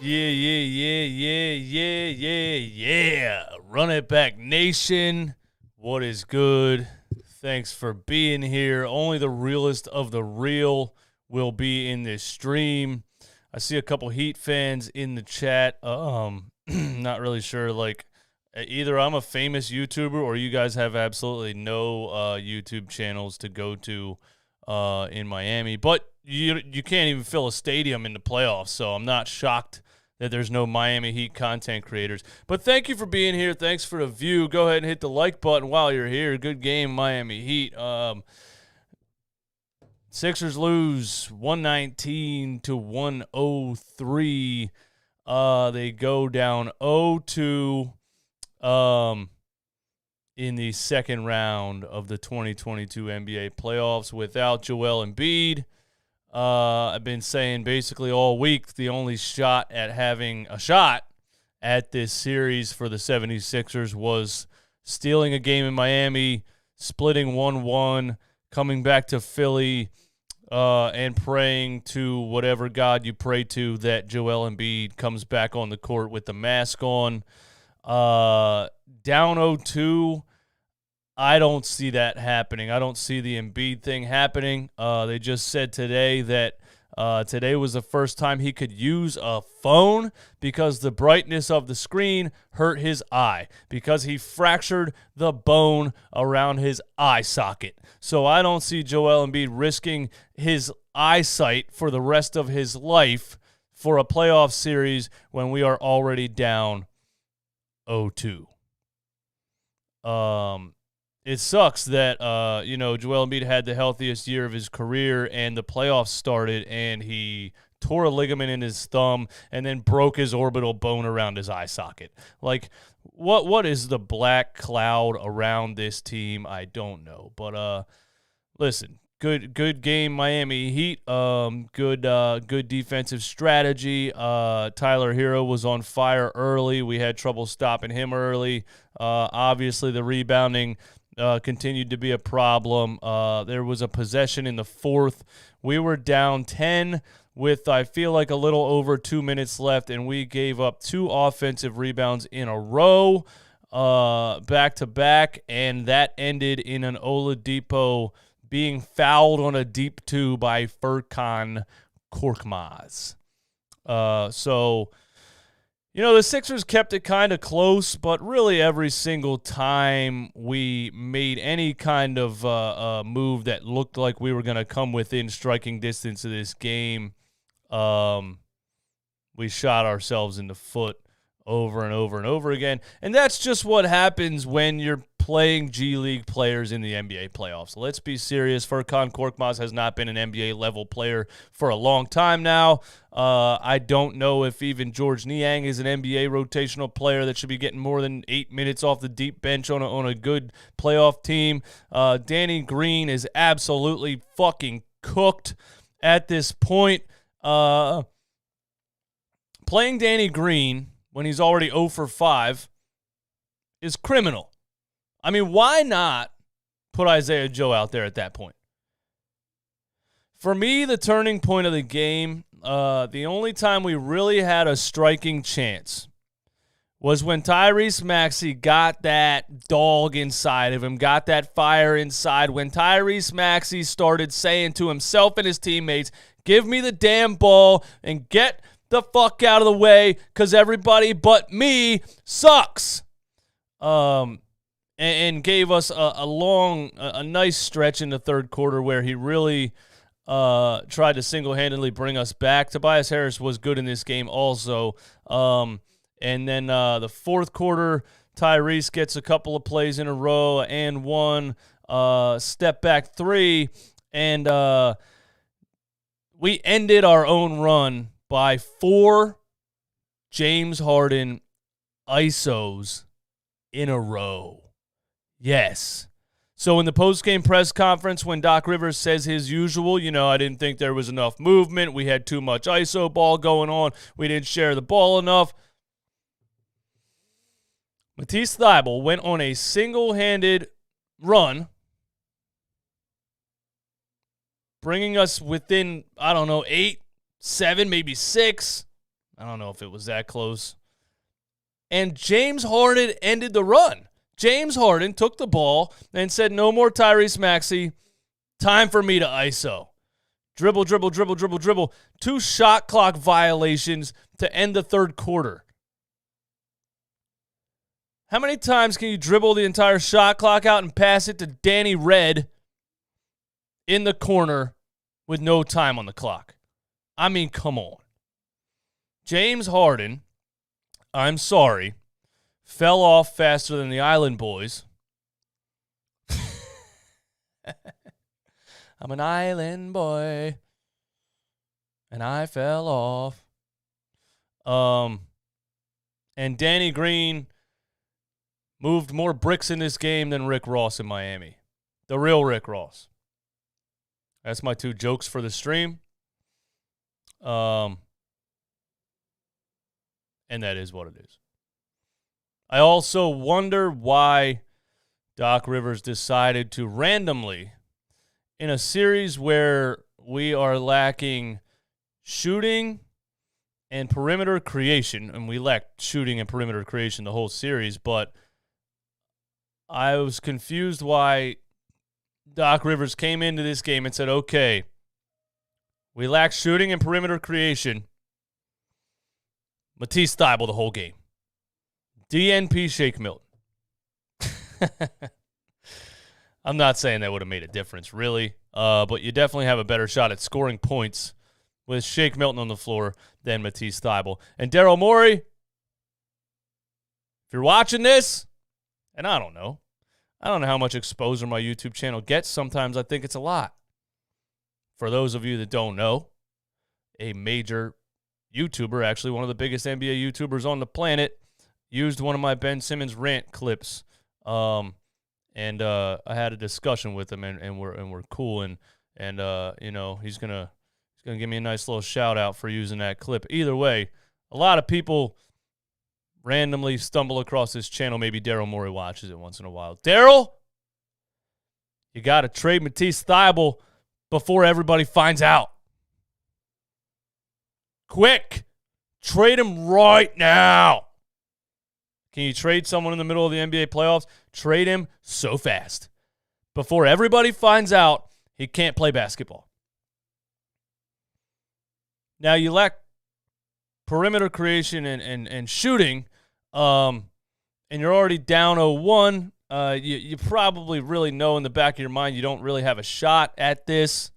Yeah. Run it back, nation. What is good? Thanks for being here. Only the realest of the real will be in this stream. I see a couple Heat fans in the chat. Not really sure. Like, either I'm a famous YouTuber or you guys have absolutely no YouTube channels to go to in Miami. But you can't even fill a stadium in the playoffs, so I'm not shocked that there's no Miami Heat content creators. But thank you for being here. Thanks for the view. Go ahead and hit the like button while you're here. Good game, Miami Heat. Sixers lose 119 to 103. They go down 0-2 in the second round of the 2022 NBA playoffs without Joel Embiid. I've been saying basically all week the only shot at having a shot at this series for the 76ers was stealing a game in Miami, splitting 1-1, coming back to Philly, and praying to whatever God you pray to that Joel Embiid comes back on the court with the mask on. Down 0-2, I don't see that happening. I don't see the Embiid thing happening. They just said today that today was the first time he could use a phone because the brightness of the screen hurt his eye because he fractured the bone around his eye socket. So I don't see Joel Embiid risking his eyesight for the rest of his life for a playoff series when we are already down 0-2. It sucks that, Joel Embiid had the healthiest year of his career and the playoffs started and he tore a ligament in his thumb and then broke his orbital bone around his eye socket. Like, what is the black cloud around this team? I don't know. But, listen, good game, Miami Heat. Good defensive strategy. Tyler Hero was on fire early. We had trouble stopping him early. Obviously, the rebounding continued to be a problem. There was a possession in the fourth. We were down 10 with, I feel like, a little over 2 minutes left, and we gave up 2 offensive rebounds in a row, back-to-back, and that ended in an Oladipo being fouled on a deep 2 by Furkan Korkmaz. The Sixers kept it kind of close, but really every single time we made any kind of move that looked like we were going to come within striking distance of this game, we shot ourselves in the foot over and over and over again. And that's just what happens when you're playing G League players in the NBA playoffs. Let's be serious. Furkan Korkmaz has not been an NBA-level player for a long time now. I don't know if even George Niang is an NBA rotational player that should be getting more than 8 minutes off the deep bench on a good playoff team. Danny Green is absolutely fucking cooked at this point. Playing Danny Green when he's already 0 for 5 is criminal. I mean, why not put Isaiah Joe out there at that point? For me, the turning point of the game, the only time we really had a striking chance was when Tyrese Maxey got that dog inside of him, got that fire inside, when Tyrese Maxey started saying to himself and his teammates, give me the damn ball and get the fuck out of the way because everybody but me sucks. And gave us a nice stretch in the third quarter where he really tried to single-handedly bring us back. Tobias Harris was good in this game also. And then the fourth quarter, Tyrese gets a couple of plays in a row and one step back 3. And we ended our own run by 4 James Harden ISOs in a row. Yes. So in the post-game press conference, when Doc Rivers says his usual, I didn't think there was enough movement. We had too much ISO ball going on. We didn't share the ball enough. Matisse Thybulle went on a single-handed run, bringing us within, 8, 7, maybe 6, I don't know if it was that close. And James Harden ended the run. James Harden took the ball and said, no more Tyrese Maxey. Time for me to ISO. Dribble, dribble, dribble, dribble, dribble. 2 shot clock violations to end the third quarter. How many times can you dribble the entire shot clock out and pass it to Danny Red in the corner with no time on the clock? I mean, come on. James Harden, I'm sorry, fell off faster than the Island Boys. I'm an island boy, and I fell off. And Danny Green moved more bricks in this game than Rick Ross in Miami. The real Rick Ross. That's my 2 jokes for the stream. And that is what it is. I also wonder why Doc Rivers decided to randomly, in a series where we are lacking shooting and perimeter creation, and we lacked shooting and perimeter creation the whole series, but I was confused why Doc Rivers came into this game and said, okay, we lack shooting and perimeter creation. Matisse Thybulle the whole game. DNP Shake Milton. I'm not saying that would have made a difference, really, but you definitely have a better shot at scoring points with Shake Milton on the floor than Matisse Thybulle. And Daryl Morey, if you're watching this, and I don't know how much exposure my YouTube channel gets. Sometimes I think it's a lot. For those of you that don't know, a major YouTuber, actually one of the biggest NBA YouTubers on the planet, used one of my Ben Simmons rant clips. And I had a discussion with him, and we're cool, and you know, he's gonna give me a nice little shout out for using that clip. Either way, a lot of people randomly stumble across this channel. Maybe Daryl Morey watches it once in a while. Daryl, you got to trade Matisse Thybulle before everybody finds out. Quick, trade him right now. Can you trade someone in the middle of the NBA playoffs? Trade him so fast. Before everybody finds out he can't play basketball. Now, you lack perimeter creation and shooting, and you're already down 0-1. You probably really know in the back of your mind you don't really have a shot at this.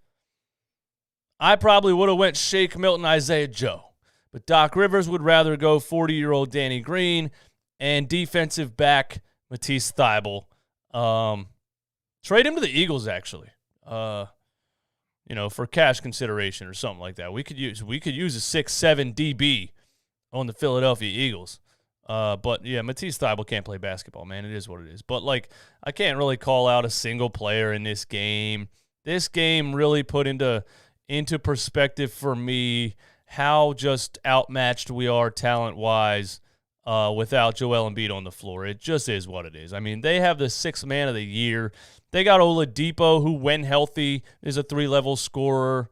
I probably would have went Shake Milton, Isaiah Joe. But Doc Rivers would rather go 40-year-old Danny Green and defensive back Matisse Thybulle. Trade him to the Eagles, actually. You know, for cash consideration or something like that. We could use a 6'7" DB on the Philadelphia Eagles. But yeah, Matisse Thybulle can't play basketball, man. It is what it is. But like, I can't really call out a single player in this game. This game really put into perspective for me how just outmatched we are talent-wise without Joel Embiid on the floor. It just is what it is. I mean, they have the 6th man of the year. They got Oladipo, who, when healthy, is a 3-level scorer.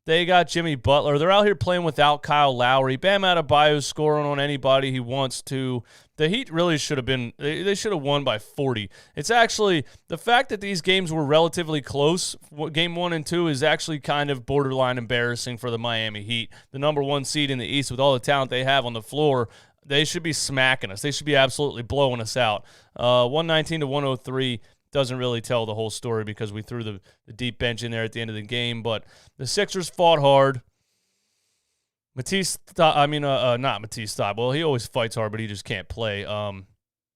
They got Jimmy Butler. They're out here playing without Kyle Lowry. Bam Adebayo's scoring on anybody he wants to. The Heat really should have been – they should have won by 40. It's actually – the fact that these games were relatively close, game 1 and 2, is actually kind of borderline embarrassing for the Miami Heat. The number 1 seed in the East with all the talent they have on the floor, they should be smacking us. They should be absolutely blowing us out. 119 to 103 doesn't really tell the whole story because we threw the deep bench in there at the end of the game. But the Sixers fought hard. Not Matisse Thybulle. He always fights hard, but he just can't play.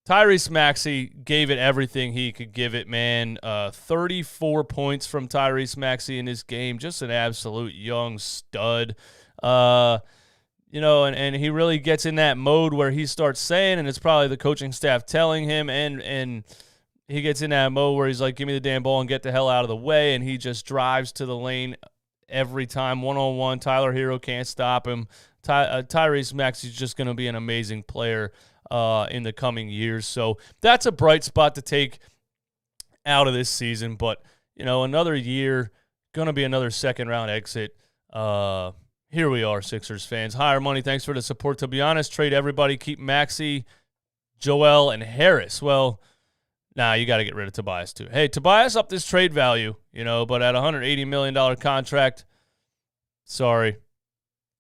Tyrese Maxey gave it everything he could give it, man. 34 points from Tyrese Maxey in this game. Just an absolute young stud. You know, and he really gets in that mode where he starts saying, and it's probably the coaching staff telling him, and he gets in that mode where he's like, give me the damn ball and get the hell out of the way, and he just drives to the lane every time, one-on-one. Tyler Hero can't stop him. Tyrese Maxey's just going to be an amazing player in the coming years. So that's a bright spot to take out of this season. But, you know, another year, going to be another second-round exit. Here we are, Sixers fans. Higher money, thanks for the support. To be honest, trade everybody, keep Maxey, Joel, and Harris. Well, you got to get rid of Tobias too. Hey, Tobias up this trade value, but at $180 million contract, sorry.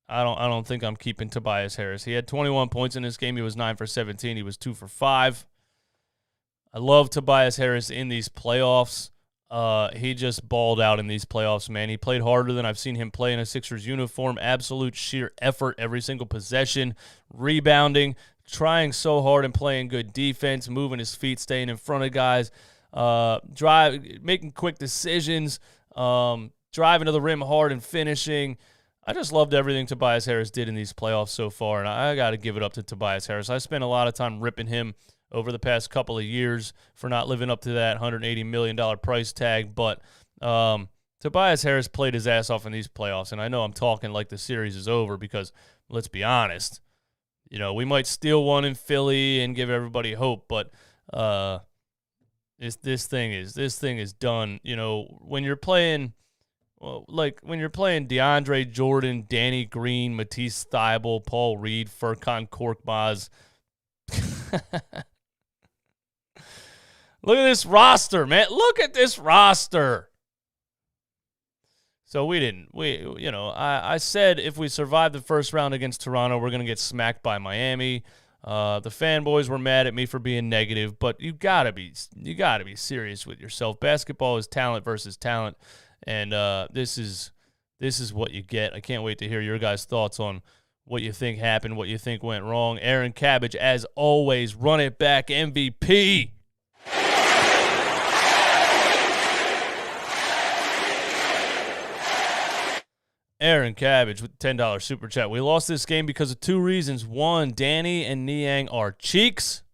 I don't think I'm keeping Tobias Harris. He had 21 points in this game. He was 9 for 17. He was 2 for 5. I love Tobias Harris in these playoffs. He just balled out in these playoffs, man. He played harder than I've seen him play in a Sixers uniform. Absolute sheer effort every single possession, rebounding, trying so hard and playing good defense, moving his feet, staying in front of guys, making quick decisions, driving to the rim hard and finishing. I just loved everything Tobias Harris did in these playoffs so far, and I got to give it up to Tobias Harris. I spent a lot of time ripping him over the past couple of years for not living up to that $180 million price tag. But Tobias Harris played his ass off in these playoffs, and I know I'm talking like the series is over because, let's be honest, we might steal one in Philly and give everybody hope, but this thing is done. When you're playing, when you're playing DeAndre Jordan, Danny Green, Matisse Thybulle, Paul Reed, Furkan Korkmaz. Look at this roster, man. Look at this roster. So I said if we survive the first round against Toronto, we're going to get smacked by Miami. The fanboys were mad at me for being negative, but you got to be serious with yourself. Basketball is talent versus talent, and this is what you get. I can't wait to hear your guys' thoughts on what you think happened, what you think went wrong. Aaron Cabbage, as always, run it back MVP. Aaron Cabbage with $10 super chat. We lost this game because of two reasons. One, Danny and Niang are cheeks.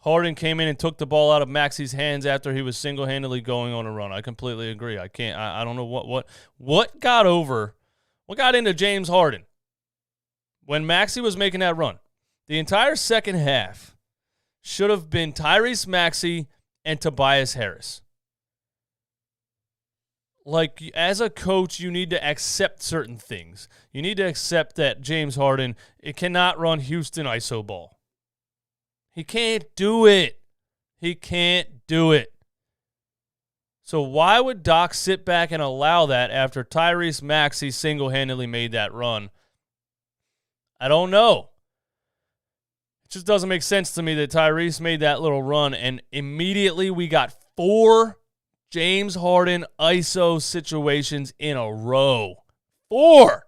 Harden came in and took the ball out of Maxey's hands after he was single-handedly going on a run. I completely agree. I don't know what got into James Harden when Maxey was making that run. The entire second half should have been Tyrese Maxey and Tobias Harris. Like, as a coach, you need to accept certain things. You need to accept that James Harden, it cannot run Houston iso ball. He can't do it. So why would Doc sit back and allow that after Tyrese Maxey single-handedly made that run? I don't know. It just doesn't make sense to me that Tyrese made that little run, and immediately we got 4 James Harden ISO situations in a row. 4.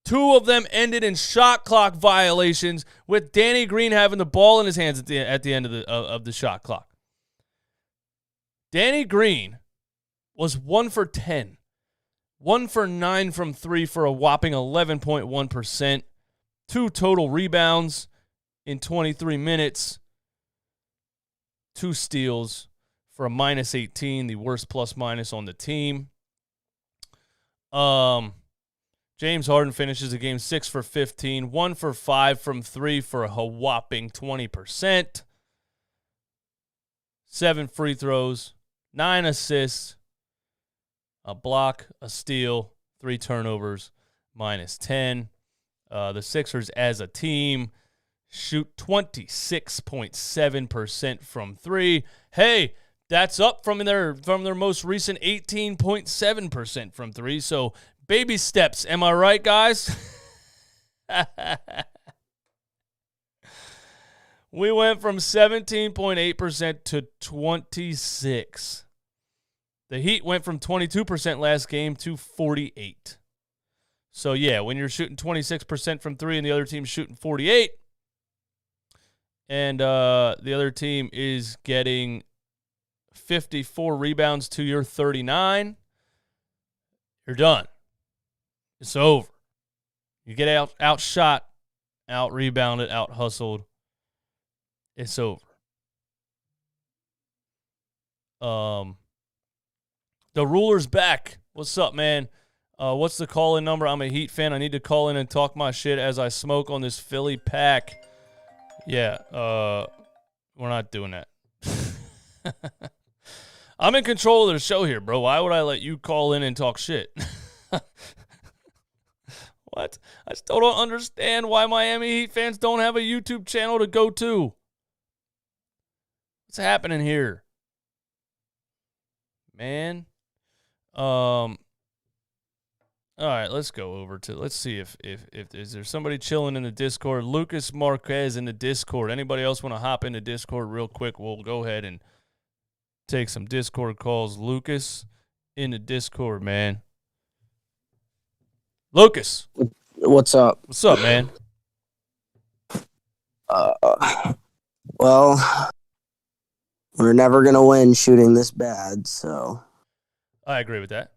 2 of them ended in shot clock violations with Danny Green having the ball in his hands at the end of the shot clock. Danny Green was 1 for 10. 1 for 9 from 3 for a whopping 11.1%. 2 total rebounds in 23 minutes. 2 steals for a -18, the worst plus-minus on the team. James Harden finishes the game 6 for 15, 1 for 5 from 3 for a whopping 20%. 7 free throws, 9 assists, a block, a steal, 3 turnovers, -10. The Sixers as a team shoot 26.7% from 3. Hey, that's up from their most recent 18.7% from 3. So baby steps. Am I right, guys? We went from 17.8% to 26. The Heat went from 22% last game to 48. So, yeah, when you're shooting 26% from 3 and the other team's shooting 48, and the other team is getting 54 rebounds to your 39, you're done. It's over. You get outshot, out-rebounded, out-hustled. It's over. The ruler's back. What's up, man? What's the call-in number? I'm a Heat fan. I need to call in and talk my shit as I smoke on this Philly pack. Yeah, we're not doing that. I'm in control of the show here, bro. Why would I let you call in and talk shit? What? I still don't understand why Miami Heat fans don't have a YouTube channel to go to. What's happening here? Man. All right, let's go over to, let's see if is there somebody chilling in the Discord. Lucas Marquez in the Discord. Anybody else want to hop into Discord real quick? We'll go ahead and take some Discord calls. Lucas in the Discord, man. Lucas. What's up? What's up, man? Well, we're never going to win shooting this bad, so. I agree with that.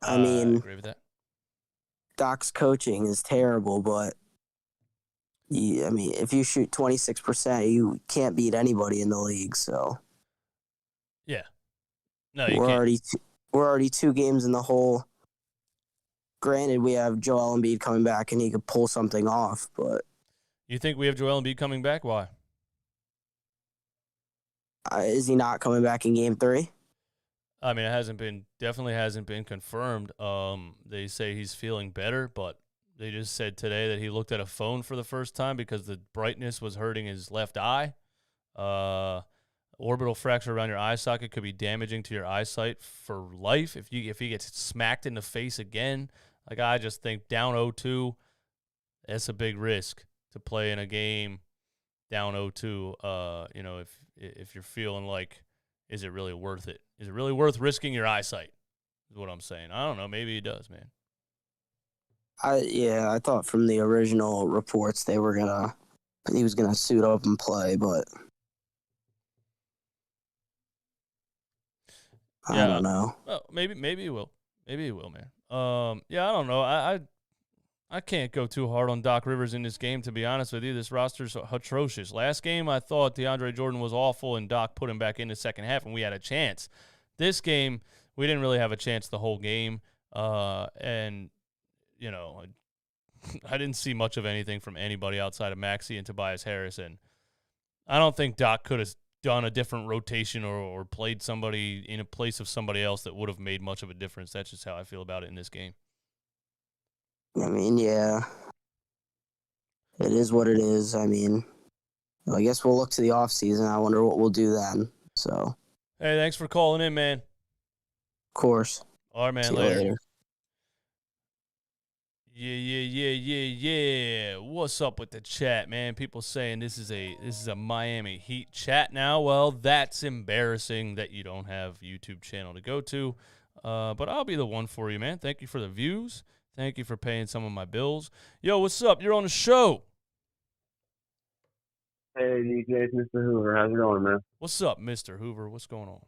I mean, agree with that. Doc's coaching is terrible, but if you shoot 26%, you can't beat anybody in the league, so. Yeah. No, you can't. We're already 2 games in the hole. Granted, we have Joel Embiid coming back, and he could pull something off, but. You think we have Joel Embiid coming back? Why? Is he not coming back in Game 3? I mean, it definitely hasn't been confirmed. They say he's feeling better, but they just said today that he looked at a phone for the first time because the brightness was hurting his left eye. Orbital fracture around your eye socket could be damaging to your eyesight for life if he gets smacked in the face again. Like, I just think down 0-2, that's a big risk to play in a game down 0-2. If you're feeling like, is it really worth it? Is it really worth risking your eyesight? Is what I'm saying. I don't know. Maybe he does, man. I thought from the original reports he was gonna suit up and play, but I don't know. Well, maybe he will. Maybe he will, man. I don't know. I can't go too hard on Doc Rivers in this game, to be honest with you. This roster's atrocious. Last game, I thought DeAndre Jordan was awful, and Doc put him back in the second half, and we had a chance. This game, we didn't really have a chance the whole game. I didn't see much of anything from anybody outside of Maxey and Tobias Harris, and I don't think Doc could have done a different rotation or played somebody in a place of somebody else that would have made much of a difference. That's just how I feel about it in this game. I mean, yeah. It is what it is. I mean, I guess we'll look to the offseason. I wonder what we'll do then. So. Hey, thanks for calling in, man. Of course. All right, man. See you later. Yeah. What's up with the chat, man? People saying this is a Miami Heat chat now. Well, that's embarrassing that you don't have a YouTube channel to go to. But I'll be the one for you, man. Thank you for the views. Thank you for paying some of my bills. Yo, what's up? You're on the show. Hey, DJ, it's Mr. Hoover. How's it going, man? What's up, Mr. Hoover? What's going on?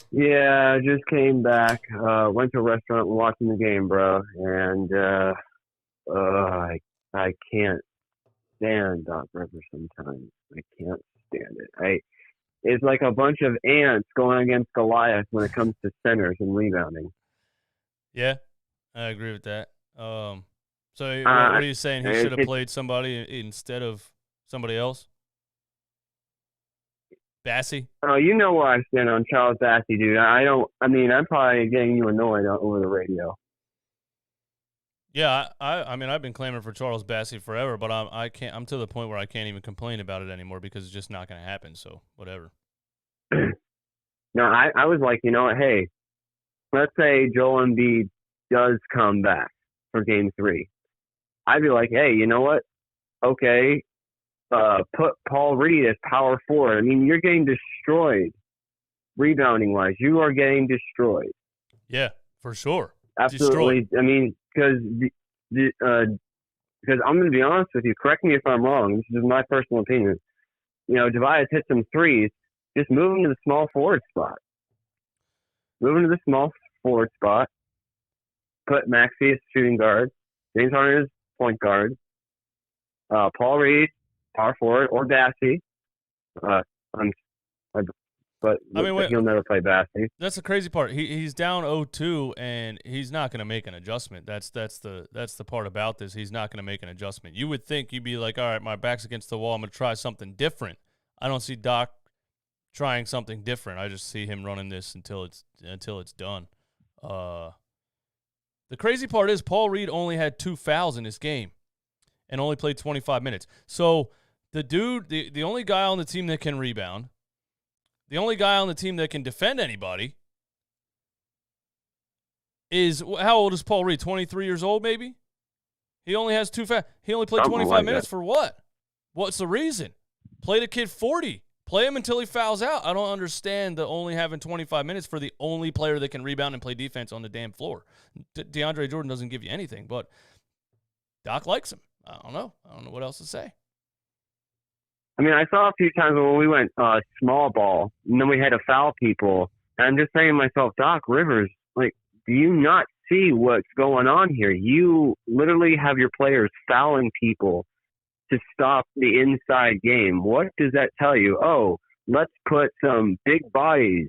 Yeah, I just came back. Went to a restaurant and watching the game, bro. And I can't stand Doc Rivers sometimes. I can't stand it. It's like a bunch of ants going against Goliath when it comes to centers and rebounding. Yeah, I agree with that. So what are you saying? He should have played somebody instead of somebody else? Bassey? Oh, you know where I stand on Charles Bassey, dude. I'm probably getting you annoyed over the radio. Yeah, I've been clamoring for Charles Bassey forever, but I'm to the point where I can't even complain about it anymore because it's just not going to happen. So whatever. No, I was like, you know what? Hey, let's say Joel Embiid does come back for Game 3. I'd be like, hey, you know what? Okay, put Paul Reed as power forward. I mean, you're getting destroyed rebounding-wise. You are getting destroyed. Yeah, for sure. Absolutely. Destroyed. I mean, because I'm going to be honest with you. Correct me if I'm wrong. This is my personal opinion. You know, Tobias hit some threes. Just move him to the small forward spot. Move him to the small forward spot. Put Maxey as shooting guard. James Harden as point guard. Paul Reed, power forward, or Bassey. He'll never play Bassey. That's the crazy part. He's down 0-2, and he's not going to make an adjustment. That's the part about this. He's not going to make an adjustment. You would think you'd be like, all right, my back's against the wall. I'm going to try something different. I don't see Doc trying something different. I just see him running this until it's done. The crazy part is Paul Reed only had 2 fouls in this game and only played 25 minutes. So the dude, the only guy on the team that can rebound, the only guy on the team that can defend anybody is, how old is Paul Reed? 23 years old, maybe? He only has 2 fouls. He only played 25 minutes for what? What's the reason? Play the kid 40. Play him until he fouls out. I don't understand the only having 25 minutes for the only player that can rebound and play defense on the damn floor. DeAndre Jordan doesn't give you anything, but Doc likes him. I don't know what else to say. I mean, I saw a few times when we went small ball, and then we had to foul people. And I'm just saying to myself, Doc Rivers, like, do you not see what's going on here? You literally have your players fouling people to stop the inside game. What does that tell you? Oh, let's put some big bodies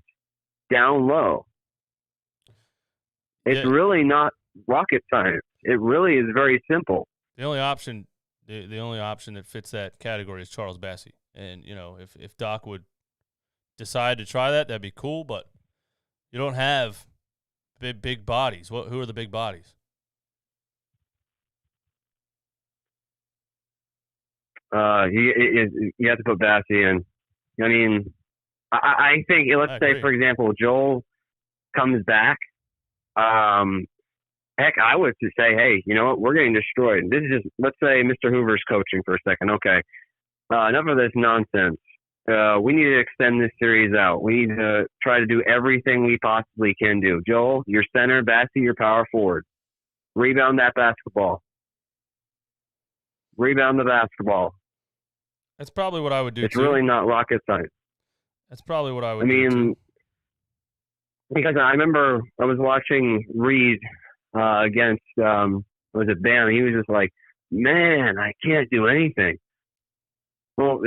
down low. It's really not rocket science. It really is very simple. The only option that fits that category is Charles Bassey. And, you know, if Doc would decide to try that, that'd be cool, but you don't have big bodies. Who are the big bodies? You have to put Bassey in. I mean, I think, let's say, for example, Joel comes back. Heck, I would just say, hey, you know what? We're getting destroyed. This is just, let's say Mr. Hoover's coaching for a second. Okay. Enough of this nonsense. We need to extend this series out. We need to try to do everything we possibly can do. Joel, your center. Bassey, your power forward. Rebound that basketball. Rebound the basketball. That's probably what I would do. It's really not rocket science. That's probably what I would do. I mean, because I remember I was watching Reed against, was it Bam? He was just like, man, I can't do anything. Well,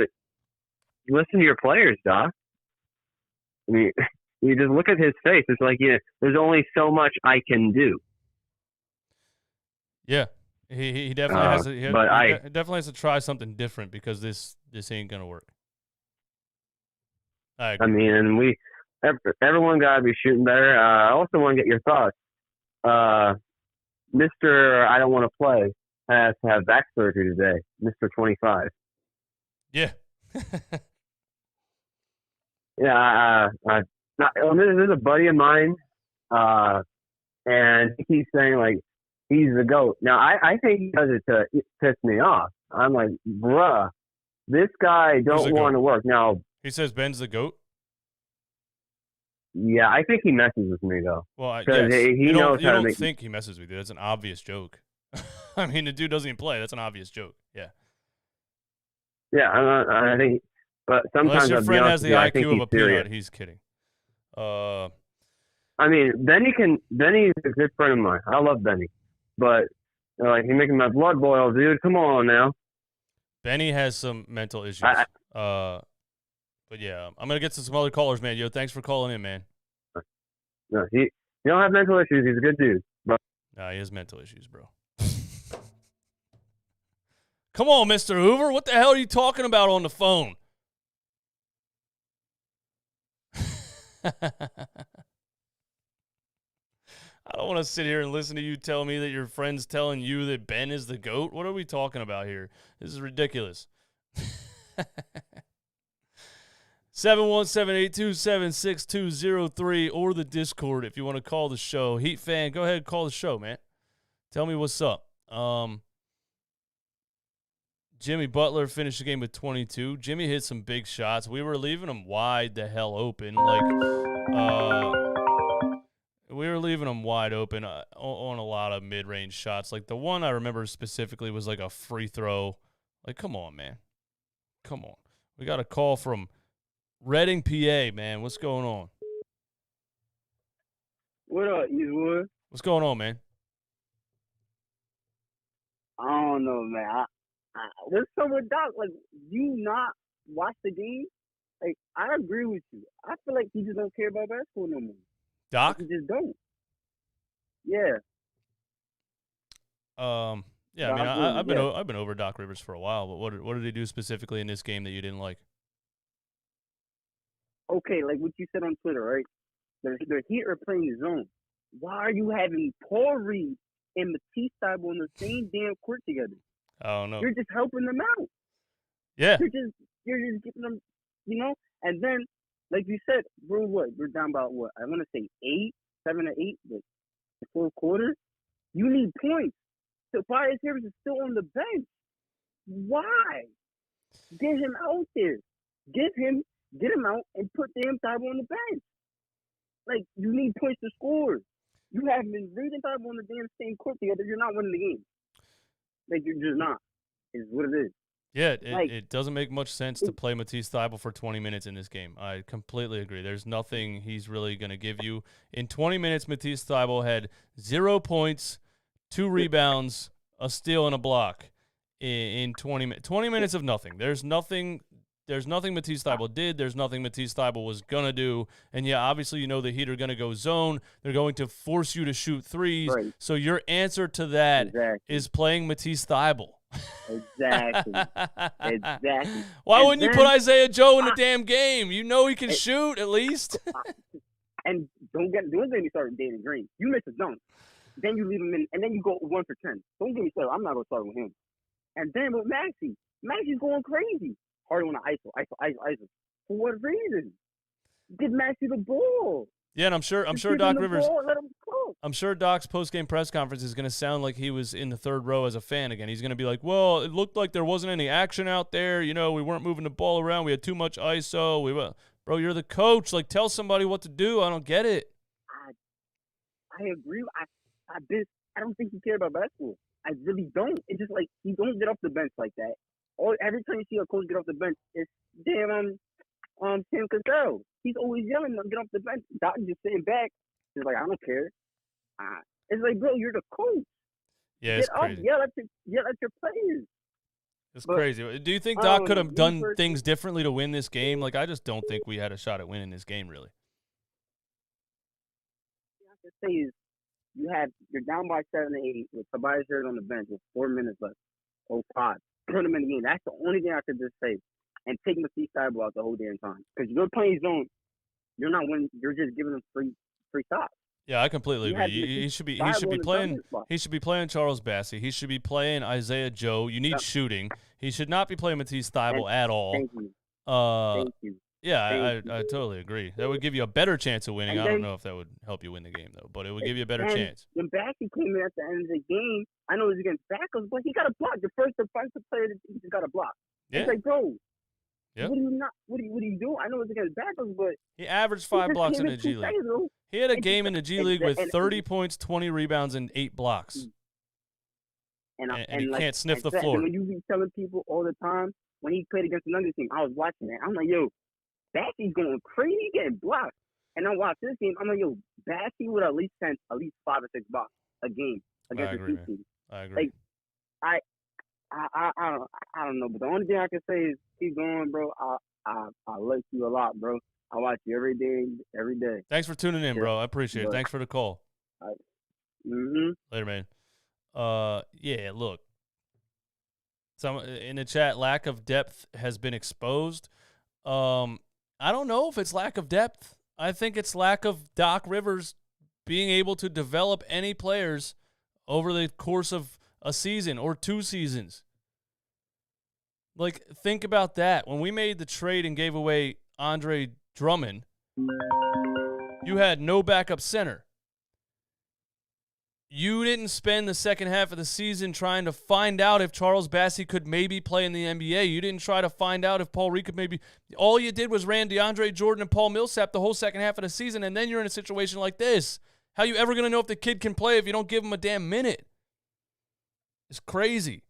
listen to your players, Doc. I mean, you just look at his face. It's like, yeah, there's only so much I can do. Yeah. He definitely has to. He definitely has to try something different because this ain't gonna work. I agree. I mean, everyone gotta be shooting better. I also want to get your thoughts. Mr. I don't want to play has to have back surgery today. Mr. 25. Yeah. Yeah. There's a buddy of mine, and he keeps saying like, he's the GOAT. Now, I think he does it to piss me off. I'm like, bruh, this guy don't want to work. Now, he says Ben's the GOAT? Yeah, I think he messes with me, though. Well, yes. He knows how to make... You don't think he messes with you. That's an obvious joke. I mean, the dude doesn't even play. That's an obvious joke. Yeah. Yeah, I think... But sometimes... Unless your friend has the IQ of a peanut, he's kidding. I mean, Benny's a good friend of mine. I love Benny. But, like, he's making my blood boil, dude. Come on now. Benny has some mental issues. But, yeah, I'm going to get to some other callers, man. Yo, thanks for calling in, man. No, he don't have mental issues. He's a good dude. But. Nah, he has mental issues, bro. Come on, Mr. Hoover. What the hell are you talking about on the phone? I don't want to sit here and listen to you tell me that your friend's telling you that Ben is the GOAT. What are we talking about here? This is ridiculous. 717-827-6203 or the Discord if you want to call the show. Heat fan, go ahead and call the show, man. Tell me what's up. Jimmy Butler finished the game with 22. Jimmy hit some big shots. We were leaving him wide the hell open. We were leaving him wide open on a lot of mid-range shots. Like, the one I remember specifically was like a free throw. Like, come on, man. Come on. We got a call from Reading, PA, man. What's going on? What up, Eastwood? What's going on, man? I don't know, man. What's up with Doc? Like, you not watch the game? Like, I agree with you. I feel like he just don't care about basketball no more. Doc? He just don't. Yeah. Yeah. I mean, I've been over Doc Rivers for a while, but what did he do specifically in this game that you didn't like? Okay, like what you said on Twitter, right? The Heat are playing zone. why are you having Paul Reed and Matisse Thybulle on the same damn court together? I don't know. You're just helping them out. Yeah. You're just giving them, and then, like you said, we're down about what? I want to say 7 or 8, but the fourth quarter, you need points. Tobias Harris is still on the bench. Why? Get him out there. Get him out and put damn Thybulle on the bench. Like, you need points to score. You haven't been reading Thybulle on the damn same court together. You're not winning the game. Like, you're just not. Is what it is. Yeah, it doesn't make much sense to play Matisse Thybulle for 20 minutes in this game. I completely agree. There's nothing he's really going to give you. In 20 minutes, Matisse Thybulle had 0 points, 2 rebounds, a steal, and a block in 20 minutes. 20 minutes of nothing. There's nothing Matisse Thybulle did. There's nothing Matisse Thybulle was going to do. And, yeah, obviously the Heat are going to go zone. They're going to force you to shoot threes. Right. So your answer to that is playing Matisse Thybulle. Exactly. Why wouldn't you put Isaiah Joe in the damn game? You know he can shoot at least. And don't get me started dating Green. You miss a dunk, then you leave him in, and then you go 1 for 10. Don't get me started. I'm not gonna start with him. And then with Maxi's going crazy. Harden on the ISO. For what reason? Give Maxi the ball. Yeah, and I'm sure Doc Rivers. I'm sure Doc's post-game press conference is going to sound like he was in the third row as a fan again. He's going to be like, "Well, it looked like there wasn't any action out there. We weren't moving the ball around. We had too much ISO. Bro, you're the coach. Like, tell somebody what to do. I don't get it." I agree. I don't think he cares about basketball. I really don't. It's just like he don't get off the bench like that. Every time you see a coach get off the bench, it's damn Tim Cassell. He's always yelling to get off the bench. Doc just sitting back. He's like, I don't care. It's like, bro, you're the coach. Yeah, it's crazy. Yell at your players. It's crazy. Do you think Doc could have done things differently to win this game? Like, I just don't think we had a shot at winning this game, really. What I have to say is, you're down by 7 to 8 with Tobias Harris on the bench with 4 minutes left. 5. Put him in the game. That's the only thing I could just say. And take Matisse Thybulle out the whole damn time. Because you're playing zone, you're not winning. You're just giving them free shots. Yeah, I completely agree. He should be playing Charles Bassey. He should be playing Isaiah Joe. You need shooting. He should not be playing Matisse Thybulle at all. Thank you. Thank you. Yeah, I totally agree. That would give you a better chance of winning. I don't know if that would help you win the game, though, but it would give you a better chance. When Bassey came in at the end of the game, I know it was against Backups, but he got a block. The first defensive player that he just got a block. Yeah. It's like, bro, yep. What do you do? I know it's against Backups, but he averaged 5 blocks in the G League. He had a game in the G League with 30 points, 20 rebounds, and 8 blocks. And he can't sniff the floor. And when you be telling people all the time, when he played against another team, I was watching it. I'm like, yo, Bassey's going crazy, getting blocked. And I watch this game. I'm like, yo, Bassey would at least send at least 5 or 6 blocks a game against the two teams. I agree. Like, I don't know, but the only thing I can say is keep going, bro. I like you a lot, bro. I watch you every day. Thanks for tuning in, bro. I appreciate it. Thanks for the call. All right. Later, man. Yeah, look. Some in the chat, lack of depth has been exposed. I don't know if it's lack of depth. I think it's lack of Doc Rivers being able to develop any players over the course of a season or 2 seasons. Like, think about that. When we made the trade and gave away Andre Drummond, you had no backup center. You didn't spend the second half of the season trying to find out if Charles Bassey could maybe play in the NBA. You didn't try to find out if Paul Reed could maybe. All you did was ran DeAndre Jordan and Paul Millsap the whole second half of the season, and then you're in a situation like this. How you ever going to know if the kid can play if you don't give him a damn minute? It's crazy.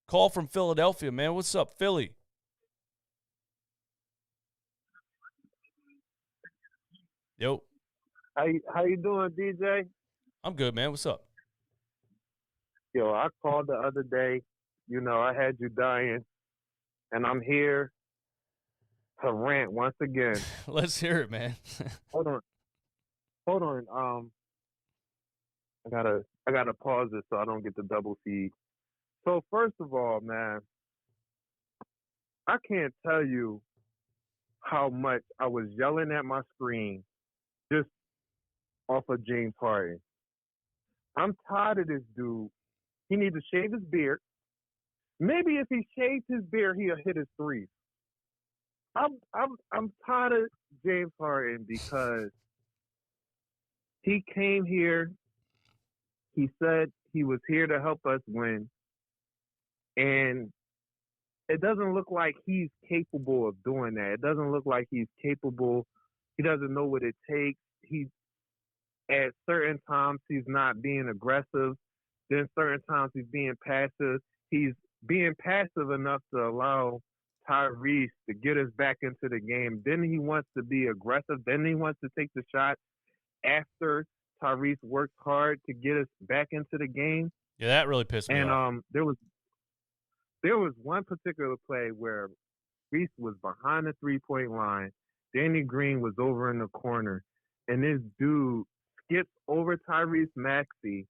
Call from Philadelphia, man. What's up, Philly? Yo. How you doing, DJ? I'm good, man. What's up? Yo, I called the other day. I had you dying, and I'm here to rant once again. Let's hear it, man. Hold on. I gotta pause this so I don't get the double feed. So first of all, man, I can't tell you how much I was yelling at my screen, just off of James Harden. I'm tired of this dude. He needs to shave his beard. Maybe if he shaved his beard, he'll hit his threes. I'm tired of James Harden because he came here. He said he was here to help us win, and it doesn't look like he's capable of doing that. It doesn't look like he's capable. He doesn't know what it takes. At certain times he's not being aggressive. Then certain times he's being passive. He's being passive enough to allow Tyrese to get us back into the game. Then he wants to be aggressive. Then he wants to take the shot after Tyrese worked hard to get us back into the game. Yeah, that really pissed me off. And there was one particular play where Reese was behind the 3-point line. Danny Green was over in the corner, and this dude skips over Tyrese Maxey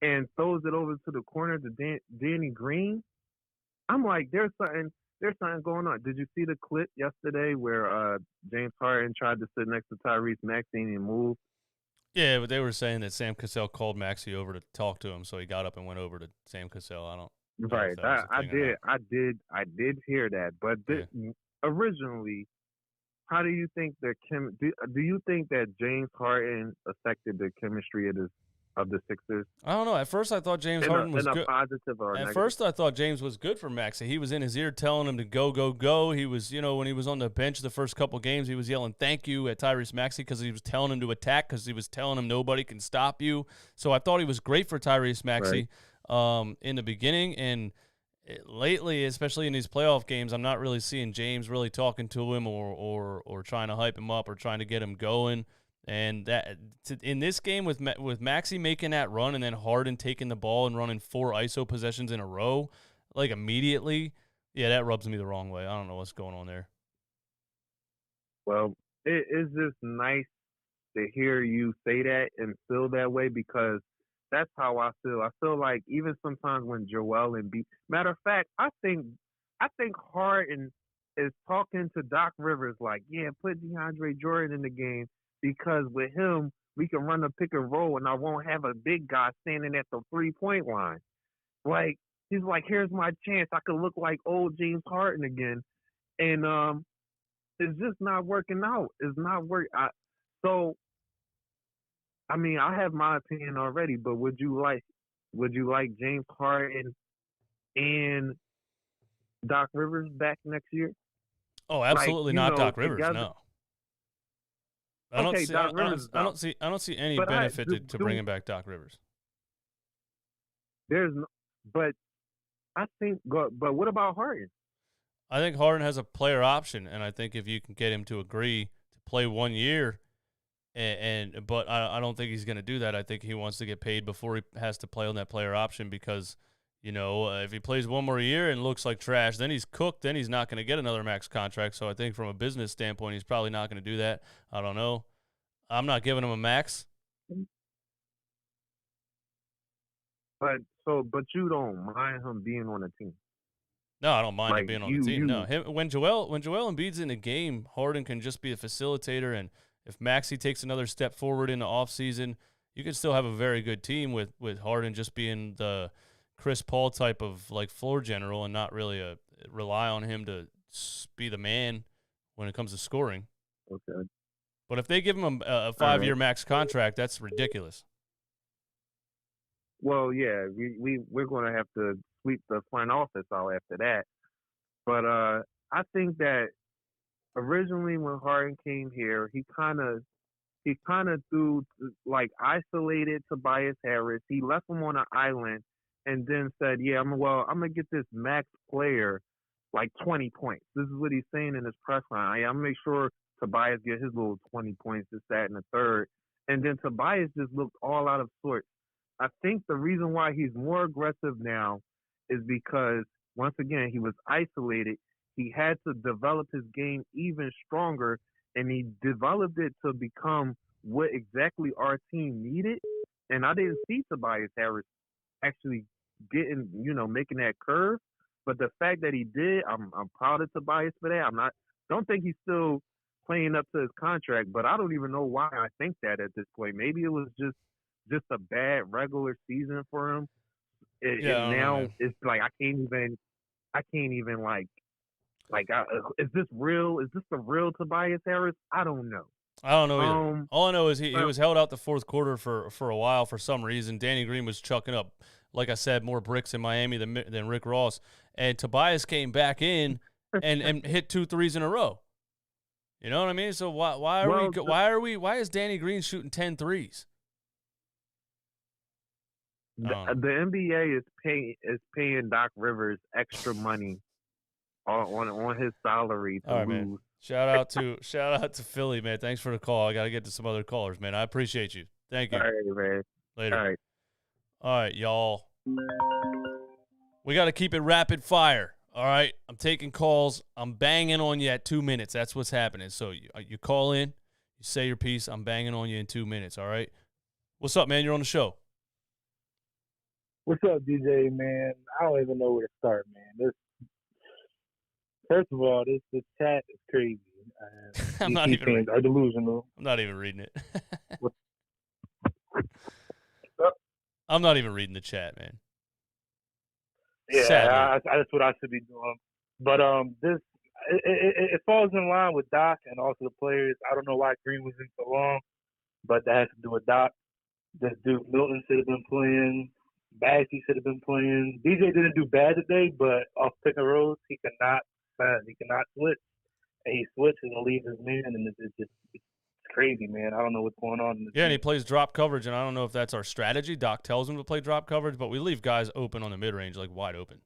and throws it over to the corner to Danny Green. I'm like, there's something going on. Did you see the clip yesterday where James Harden tried to sit next to Tyrese Maxey and he moved? Yeah, but they were saying that Sam Cassell called Maxey over to talk to him, so he got up and went over to Sam Cassell. I don't. Right, I did hear that, but originally, how do you think do you think that James Harden affected the chemistry of the Sixers? I don't know. At first, I thought James Harden was good. Positive or negative? First, I thought James was good for Maxey. He was in his ear telling him to go, go, go. He was, when he was on the bench the first couple games, he was yelling "thank you" at Tyrese Maxey because he was telling him to attack because he was telling him nobody can stop you. So I thought he was great for Tyrese Maxey in the beginning, and lately, especially in these playoff games, I'm not really seeing James really talking to him or trying to hype him up or trying to get him going. And that in this game with Maxey making that run and then Harden taking the ball and running 4 ISO possessions in a row, like immediately, yeah, that rubs me the wrong way. I don't know what's going on there. Well, it is just nice to hear you say that and feel that way because that's how I feel. I feel like even sometimes when Joel Embiid, matter of fact, I think Harden is talking to Doc Rivers like, yeah, put DeAndre Jordan in the game because with him we can run a pick and roll and I won't have a big guy standing at the 3-point line. Like he's like, here's my chance. I could look like old James Harden again, and it's just not working out. It's not working. I mean, I have my opinion already, but would you like James Harden and Doc Rivers back next year? Oh, absolutely not Doc Rivers. Together. No. I don't see any benefit to bringing back Doc Rivers. There's no, but I think, but what about Harden? I think Harden has a player option, and I think if you can get him to agree to play 1 year. But I don't think he's going to do that. I think he wants to get paid before he has to play on that player option because, if he plays 1 more year and looks like trash, then he's cooked. Then he's not going to get another max contract. So I think from a business standpoint, he's probably not going to do that. I don't know. I'm not giving him a max. But you don't mind him being on the team? No, I don't mind him being on the team. No, when Joel Embiid's in the game, Harden can just be a facilitator and. If Maxey takes another step forward in the offseason, you can still have a very good team with Harden just being the Chris Paul type of like floor general and not really rely on him to be the man when it comes to scoring. Okay. But if they give him a 5-year max contract, that's ridiculous. Well, yeah, we're going to have to sweep the front office out after that. But I think that originally when Harden came here, he kind of threw isolated Tobias Harris. He left him on an island and then said, "Yeah, I'm gonna get this max player like 20 points." This is what he's saying in his press line. I'm gonna make sure Tobias get his little 20 points, this, that, and the third. And then Tobias just looked all out of sorts. I think the reason why he's more aggressive now is because once again he was isolated. He had to develop his game even stronger, and he developed it to become what exactly our team needed. And I didn't see Tobias Harris actually making that curve. But the fact that he did, I'm proud of Tobias for that. Don't think he's still playing up to his contract, but I don't even know why I think that at this point. Maybe it was just a bad regular season for him. And now it's like I can't even is this real? Is this the real Tobias Harris? I don't know. I don't know either. All I know is he was held out the fourth quarter for a while for some reason. Danny Green was chucking up, like I said, more bricks in Miami than Rick Ross. And Tobias came back in and hit 2 threes in a row. You know what I mean? So why is Danny Green shooting 10 threes? The NBA is paying Doc Rivers extra money on his salary to lose. Man. Shout out to Philly, man. Thanks for the call. I got to get to some other callers, man. I appreciate you. Thank you. All right, man. Later. All right, y'all. We got to keep it rapid fire. All right, I'm taking calls. I'm banging on you at 2 minutes. That's what's happening. So you call in, you say your piece. I'm banging on you in 2 minutes. All right. What's up, man? You're on the show. What's up, DJ, man? I don't even know where to start, man. First of all, this chat is crazy. I'm not even reading. Are delusional. I'm not even reading it. I'm not even reading the chat, man. Yeah, that's what I should be doing. But it falls in line with Doc and also the players. I don't know why Green was in so long, but that has to do with Doc. This dude Milton should have been playing. Bagsy should have been playing. DJ didn't do bad today, but off pick and rolls, he cannot switch. And he switches and leaves his man, and it's crazy, man. I don't know what's going on. And he plays drop coverage, and I don't know if that's our strategy. Doc tells him to play drop coverage, but we leave guys open on the mid-range, like wide open.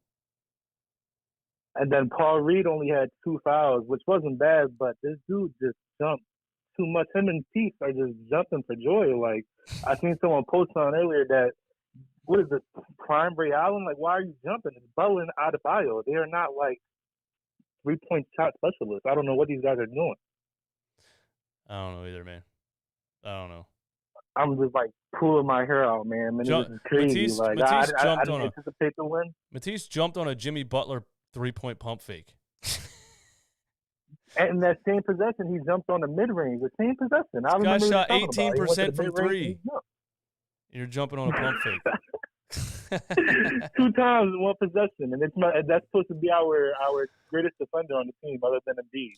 And then Paul Reed only had 2 fouls, which wasn't bad, but this dude just jumped too much. Him and Teeth are just jumping for joy. Like, I seen someone post on earlier that, what is this, Prime Ray Allen? Like, why are you jumping? It's Butler and Adebayo. They are not, like, 3-point shot specialists. I don't know what these guys are doing. I don't know either, man. I don't know. I'm just, like, pulling my hair out, man. This is crazy. I didn't anticipate the win. Matisse jumped on a Jimmy Butler 3-point pump fake. And in that same possession, he jumped on the mid-range. The same possession. I remember he shot 18% from 3. You're jumping on a pump fake. 2 times in one possession, and that's supposed to be our greatest defender on the team, other than Embiid.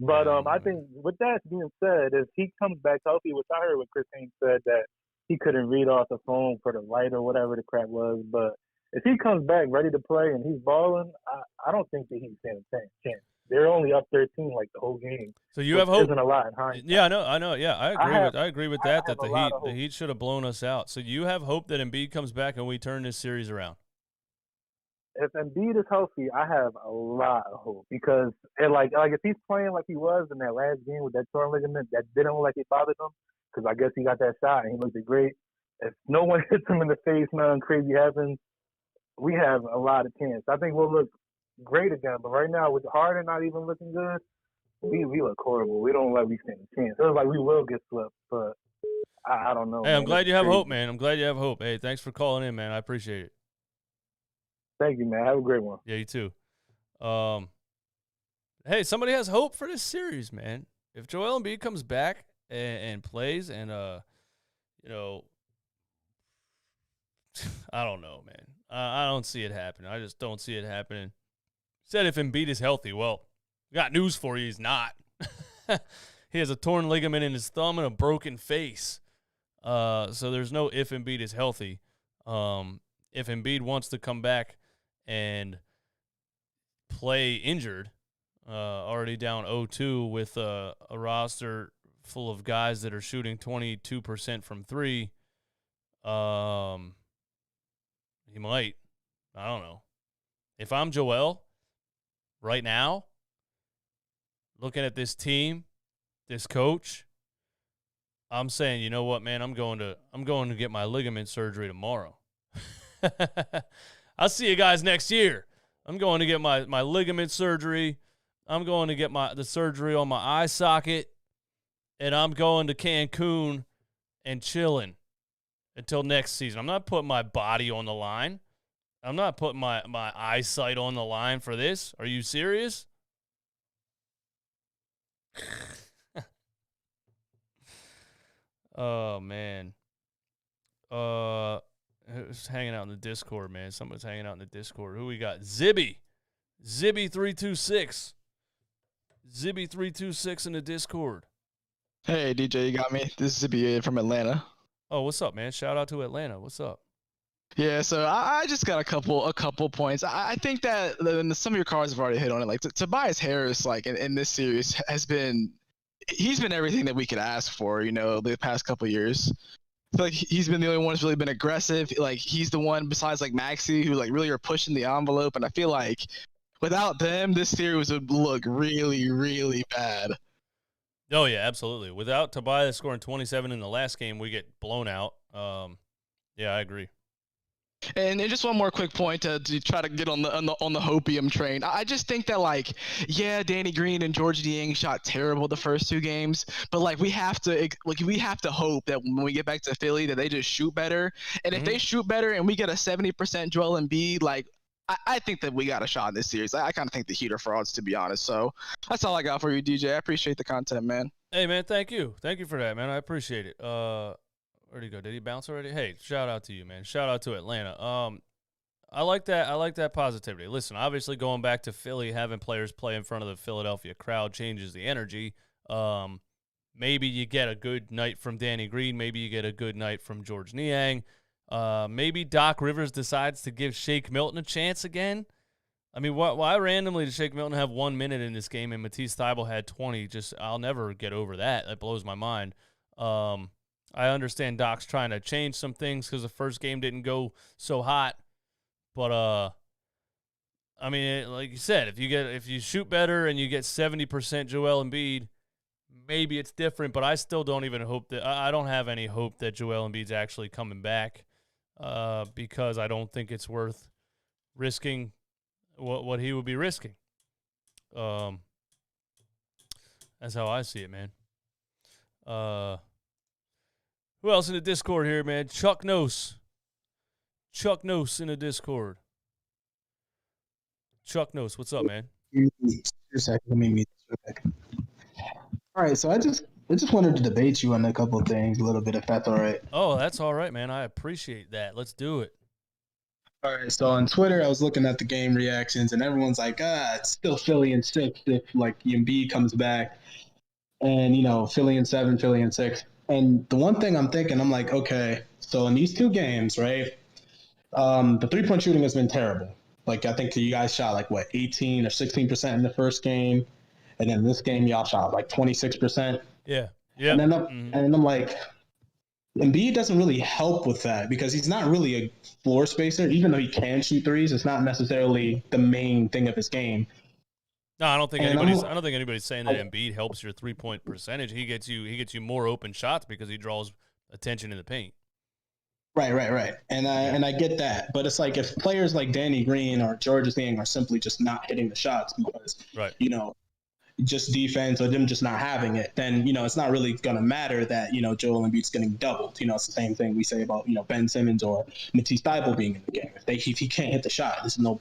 But I think with that being said, if he comes back healthy, which I heard what Chris Haynes said that he couldn't read off the phone for the light or whatever the crap was, but if he comes back ready to play and he's balling, I don't think that he's standing a chance. They're only up 13 like the whole game. So you have hope. Isn't a lot in hindsight. Yeah, I know. Yeah, I agree with that. That the Heat should have blown us out. So you have hope that Embiid comes back and we turn this series around. If Embiid is healthy, I have a lot of hope because if he's playing like he was in that last game with that torn ligament, that didn't look like it bothered him because I guess he got that shot and he looked great. If no one hits him in the face, nothing crazy happens, we have a lot of chance. I think we'll look great again, but right now with Harden not even looking good, we look horrible. We don't let we stand a chance. It looks like we will get swept, but I don't know. Hey, I'm glad you have hope, man. I'm glad you have hope. Hey, thanks for calling in, man. I appreciate it. Thank you, man. Have a great one. Yeah, you too. Hey, somebody has hope for this series, man. If Joel Embiid comes back and plays and I don't know, man. I don't see it happening. I just don't see it happening. Said if Embiid is healthy, well, got news for you. He's not. He has a torn ligament in his thumb and a broken face. So there's no if Embiid is healthy. If Embiid wants to come back and play injured, already down 0-2 with a roster full of guys that are shooting 22% from 3, he might. I don't know. If I'm Joel, right now, looking at this team, this coach, I'm saying, you know what, man, I'm going to get my ligament surgery tomorrow. I'll see you guys next year. I'm going to get my ligament surgery. I'm going to get the surgery on my eye socket, and I'm going to Cancun and chilling until next season. I'm not putting my body on the line. I'm not putting my eyesight on the line for this. Are you serious? Oh man. Who's hanging out in the Discord, man? Someone's hanging out in the Discord. Who we got? Zibby326. Zibby326 in the Discord. Hey, DJ, you got me. This is Zibby from Atlanta. Oh, what's up, man? Shout out to Atlanta. What's up? Yeah, so I just got a couple points. I think that some of your cards have already hit on it. Like Tobias Harris, like in this series, he's been everything that we could ask for. The past couple years. I feel like he's been the only one who's really been aggressive. Like he's the one besides like Maxey who like really are pushing the envelope. And I feel like without them, this series would look really, really bad. Oh yeah, absolutely. Without Tobias scoring 27 in the last game, we get blown out. Yeah, I agree. And just one more quick point to try to get on the hopium train. I just think that Danny Green and George Niang shot terrible the first two games, but we have to hope that when we get back to Philly that they just shoot better. And if they shoot better and we get a 70% Joel Embiid, I think that we got a shot in this series. I kind of think the Heat are frauds, to be honest. So that's all I got for you, DJ. I appreciate the content, man. Hey man, thank you for that, man. I appreciate it. Where'd he go? Did he bounce already? Hey, shout out to you, man. Shout out to Atlanta. I like that. I like that positivity. Listen, obviously going back to Philly, having players play in front of the Philadelphia crowd changes the energy. Maybe you get a good night from Danny Green. Maybe you get a good night from George Niang. Maybe Doc Rivers decides to give Shake Milton a chance again. I mean, why randomly did Shake Milton have 1 minute in this game and Matisse Thybulle had 20? I'll never get over that. That blows my mind. I understand Doc's trying to change some things because the first game didn't go so hot. But, I mean, like you said, if you shoot better and you get 70% Joel Embiid, maybe it's different. But I still don't even hope that – I don't have any hope that Joel Embiid's actually coming back because I don't think it's worth risking what he would be risking. That's how I see it, man. Who else in the Discord here, man? Chuck Nose. Chuck Nose in the Discord. Chuck Nose, what's up, man? Let me meet this real quick. All right, so I just wanted to debate you on a couple of things a little bit, if that's all right. Oh, that's all right, man. I appreciate that. Let's do it. All right, so on Twitter, I was looking at the game reactions, and everyone's like, it's still Philly in 6 if, Embiid comes back. And, Philly in 7, Philly in 6. And the one thing I'm thinking, I'm like, okay, so in these two games, right, the three-point shooting has been terrible. I think you guys shot 18 or 16% in the first game, and then this game y'all shot 26%. Yeah. And then I'm like, Embiid doesn't really help with that because he's not really a floor spacer, even though he can shoot threes. It's not necessarily the main thing of his game. No, I don't think anybody's saying that Embiid helps your 3-point percentage. He gets you more open shots because he draws attention in the paint. Right. And I get that. But it's if players like Danny Green or George Niang are simply just not hitting the shots because, just defense or them just not having it, then, it's not really going to matter that, Joel Embiid's getting doubled. It's the same thing we say about, Ben Simmons or Matisse Thybulle being in the game. If he can't hit the shot, there's no,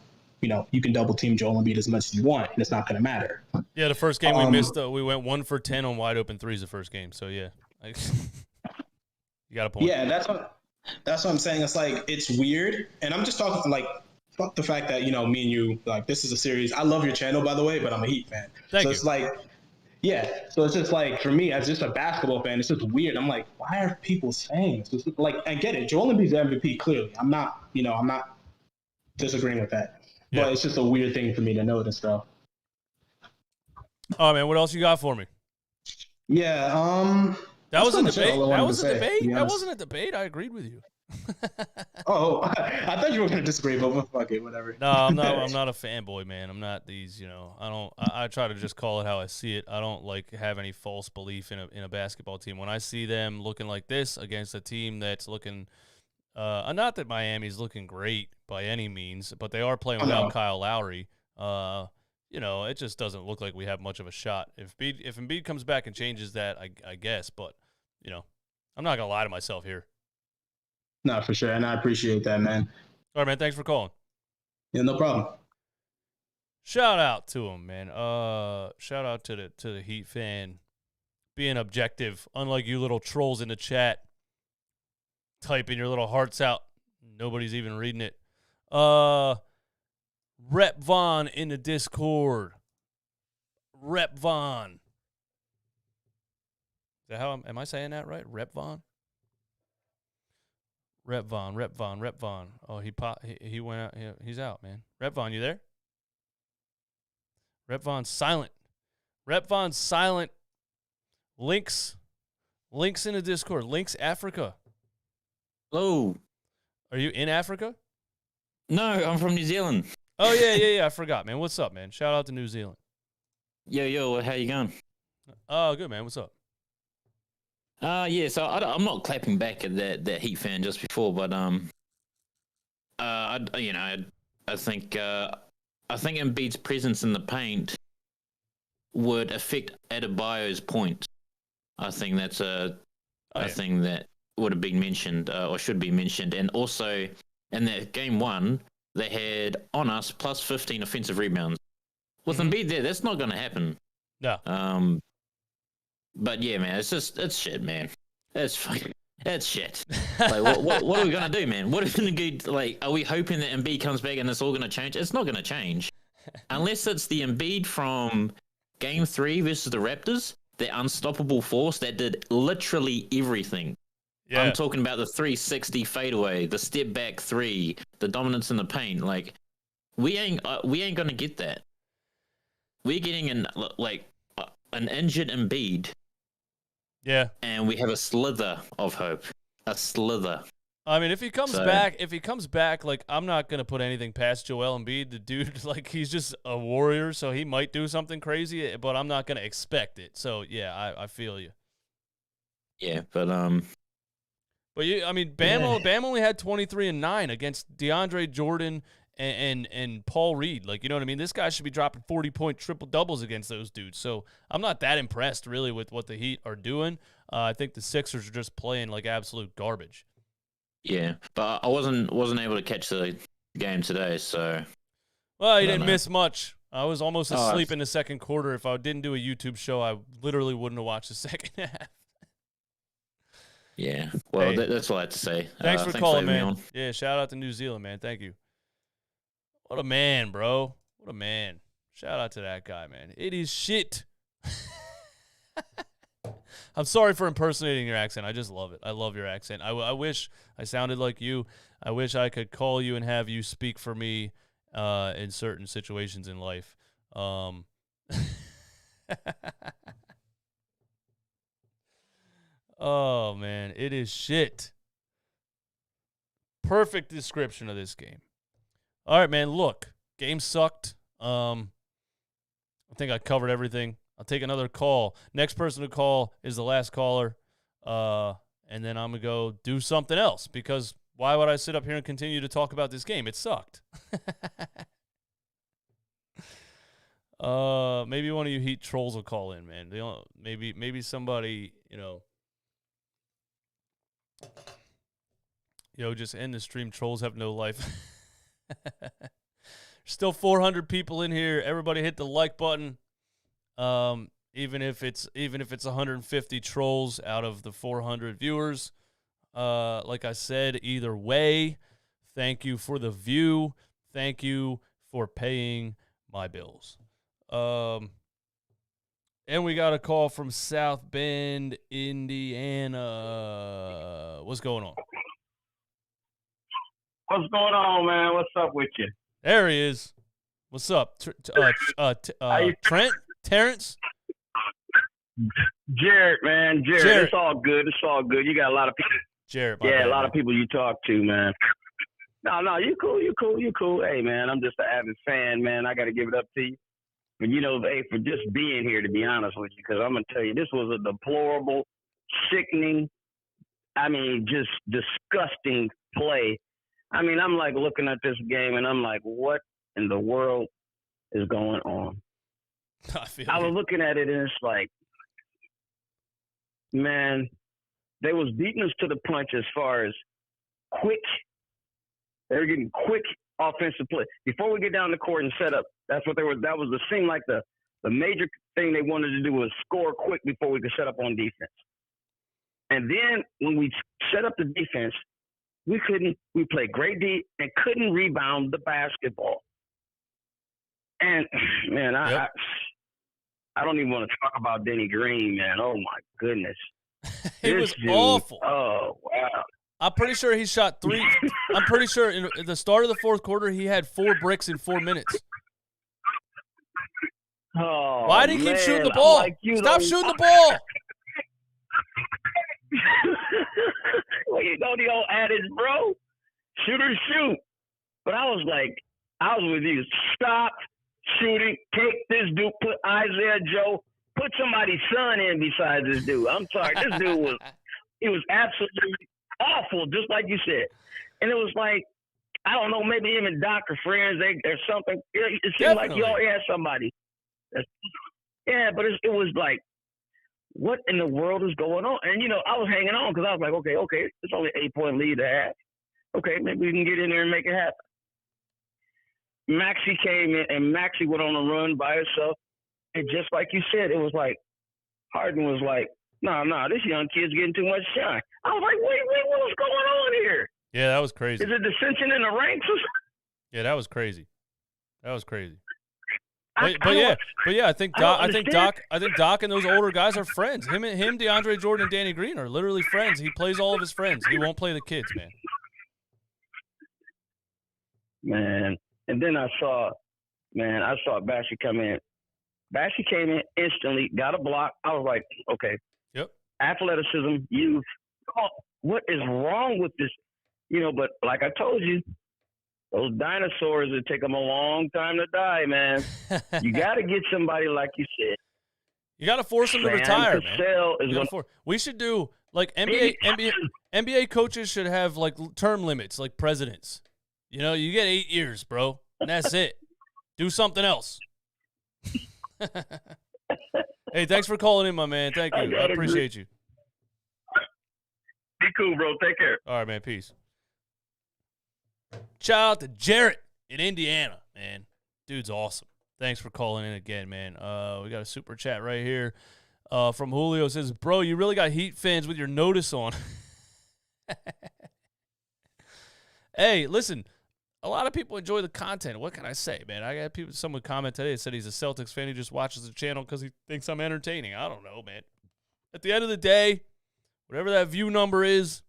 you can double team Joel Embiid as much as you want, and it's not going to matter. Yeah, the first game we missed, we went 1 for 10 on wide open threes the first game. So, yeah. You got a point. Yeah, that's what I'm saying. It's it's weird. And I'm just talking fuck the fact that, me and you, this is a series. I love your channel, by the way, but I'm a Heat fan. Thank you. It's yeah. So it's just for me, as just a basketball fan, it's just weird. I'm like, why are people saying this? I get it. Joel Embiid's MVP, clearly. I'm not disagreeing with that. Yeah. But it's just a weird thing for me to notice, though. Oh, man, what else you got for me? Yeah, that was a debate. That was a debate. That wasn't a debate. I agreed with you. Oh, I thought you were going to disagree, but fuck it, whatever. No, I'm not. I'm not a fanboy, man. I'm not these. I try to just call it how I see it. I don't have any false belief in a basketball team. When I see them looking like this against a team that's looking, not that Miami's looking great by any means, but they are playing without Kyle Lowry. It just doesn't look like we have much of a shot. If Embiid comes back and changes that, I guess. But I'm not gonna lie to myself here. No, for sure, and I appreciate that, man. All right, man. Thanks for calling. Yeah, no problem. Shout out to him, man. Shout out to the Heat fan being objective, unlike you little trolls in the chat typing your little hearts out. Nobody's even reading it. Rep Vaughn in the Discord. Rep Vaughn. Is that how am I saying that right? Rep Vaughn? Rep Vaughn, Rep Vaughn, Rep Vaughn. Oh, he went out. He's out, man. Rep Vaughn, you there? Rep Vaughn's silent. Rep Vaughn's silent. Links in the Discord. Links Africa. Hello. Are you in Africa? No, I'm from New Zealand. Oh, yeah. I forgot, man. What's up, man? Shout out to New Zealand. Yo, how you going? Oh, good, man. What's up? Yeah, so I'm not clapping back at that Heat fan just before, but I think Embiid's presence in the paint would affect Adebayo's point. I think that's a thing that would have been mentioned or should be mentioned, and also in that game one they had on us plus 15 offensive rebounds. With Embiid there, that's not going to happen. No. But yeah, man, it's shit, man. It's shit. Like, what are we gonna do, man? What are we gonna do? Like, are we hoping that Embiid comes back and it's all gonna change? It's not gonna change, unless it's the Embiid from Game 3 versus the Raptors, the unstoppable force that did literally everything. Yeah. I'm talking about the 360 fadeaway, the step back three, the dominance in the paint. Like, we ain't gonna get that. We're getting an injured Embiid. Yeah. And we have a slither of hope. A slither. I mean, if he comes back, like, I'm not going to put anything past Joel Embiid. The dude, like, he's just a warrior, so he might do something crazy, but I'm not going to expect it. So, yeah, I feel you. Yeah, but Bam only had 23 and 9 against DeAndre Jordan and Paul Reed. Like, you know what I mean? This guy should be dropping 40-point triple-doubles against those dudes. So I'm not that impressed, really, with what the Heat are doing. I think the Sixers are just playing like absolute garbage. Yeah, but I wasn't able to catch the game today, so... Well, you didn't miss much. I was almost asleep in the second quarter. If I didn't do a YouTube show, I literally wouldn't have watched the second half. Yeah, well, that's all I had to say. Thanks for calling, man. Yeah, shout out to New Zealand, man. Thank you. What a man, bro. What a man. Shout out to that guy, man. It is shit. I'm sorry for impersonating your accent. I just love it. I love your accent. I wish I sounded like you. I wish I could call you and have you speak for me in certain situations in life. Oh, man. It is shit. Perfect description of this game. All right, man, look. Game sucked. I think I covered everything. I'll take another call. Next person to call is the last caller. And then I'm going to go do something else because why would I sit up here and continue to talk about this game? It sucked. Maybe one of you Heat trolls will call in, man. Maybe somebody, just end the stream. Trolls have no life. Still 400 people in here. Everybody hit the like button. Even if it's 150 trolls out of the 400 viewers. Like I said, either way, thank you for the view. Thank you for paying my bills. And we got a call from South Bend, Indiana. What's going on? What's going on, man? What's up with you? There he is. What's up? Trent? Terrence? Jared, man. Jared. It's all good. You got a lot of people. Jared, a lot of people you talk to, man. No, you cool. Hey, man, I'm just an avid fan, man. I got to give it up to you. But, for just being here, to be honest with you, because I'm going to tell you, this was a deplorable, sickening, just disgusting play. I'm like looking at this game and I'm like, what in the world is going on? I was looking at it and it's like, man, they was beating us to the punch as far as they were getting quick offensive play. Before we get down the court and set up, that was the seem like the The major thing they wanted to do was score quick before we could set up on defense. And then when we set up the defense, we played great D and couldn't rebound the basketball. And man, I don't even want to talk about Denny Green, man. Oh my goodness. He was awful. Oh wow. I'm pretty sure he shot 3. I'm pretty sure at the start of the fourth quarter he had 4 bricks in 4 minutes. Oh, why did he keep shooting the ball? Like Stop shooting the ball. Well, you know the old adage, bro. Shooters shoot. But I was with you. Stop shooting. Take this dude. Put Isaiah Joe. Put somebody's son in besides this dude. I'm sorry. This dude was absolutely awful, just like you said. And it was like, I don't know, maybe him and Doc are friends or something. It seemed like he already had somebody. Yeah, but it was like, what in the world is going on? And, I was hanging on because I was like, okay, it's only an 8-point lead to have. Okay, maybe we can get in there and make it happen. Maxey came in, and Maxey went on a run by herself. And just like you said, it was like, Harden was like, no, this young kid's getting too much shine. I was like, wait, what's going on here? Yeah, that was crazy. Is it dissension in the ranks or something? Yeah, that was crazy. But yeah, I think Doc and those older guys are friends. Him, DeAndre Jordan, and Danny Green are literally friends. He plays all of his friends. He won't play the kids, man. Man, and then I saw Bashy come in. Bashy came in instantly, got a block. I was like, okay. Yep. Athleticism, youth. What is wrong with this? But like I told you, those dinosaurs, it take them a long time to die, man. You got to get somebody like you said. You got to force them to retire, man. We should do, like, NBA coaches should have, like, term limits, like presidents. You get 8 years, bro, and that's it. Do something else. Hey, thanks for calling in, my man. Thank you. I appreciate you. Be cool, bro. Take care. All right, man. Peace. Shout out to Jarrett in Indiana, man. Dude's awesome. Thanks for calling in again, man. We got a super chat right here from Julio. Says, bro, you really got Heat fans with your notice on. Hey, listen, a lot of people enjoy the content. What can I say, man? I got someone comment today that said he's a Celtics fan. He just watches the channel because he thinks I'm entertaining. I don't know, man. At the end of the day, whatever that view number is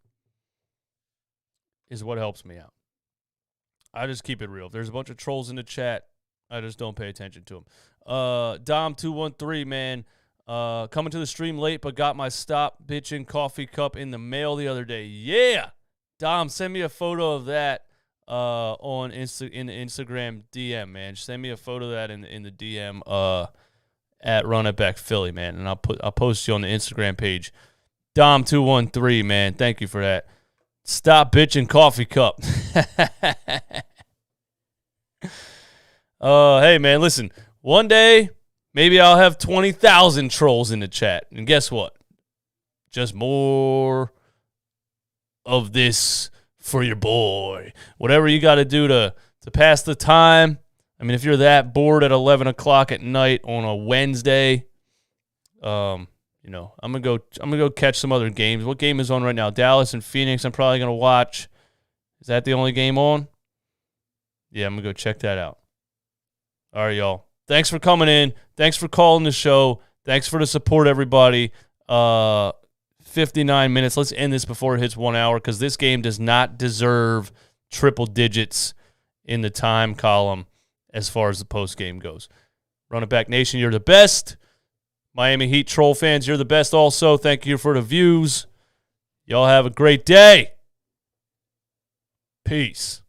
what helps me out. I just keep it real. If there's a bunch of trolls in the chat, I just don't pay attention to them. Dom213, man, coming to the stream late, but got my stop bitching coffee cup in the mail the other day. Yeah, Dom, send me a photo of that in the Instagram DM, man. Send me a photo of that in the DM at Run It Back Philly, man, and I'll post you on the Instagram page. Dom213, man, thank you for that. Stop bitching coffee cup. Hey, man, listen. One day, maybe I'll have 20,000 trolls in the chat. And guess what? Just more of this for your boy. Whatever you got to do to pass the time. I mean, if you're that bored at 11 o'clock at night on a Wednesday, I'm gonna go catch some other games. What game is on right now? Dallas and Phoenix. I'm probably gonna watch. Is that the only game on? Yeah, I'm gonna go check that out. All right, y'all. Thanks for coming in. Thanks for calling the show. Thanks for the support, everybody. 59 minutes. Let's end this before it hits 1 hour because this game does not deserve triple digits in the time column as far as the post game goes. Run It Back Nation, you're the best. Miami Heat troll fans, you're the best also. Thank you for the views. Y'all have a great day. Peace.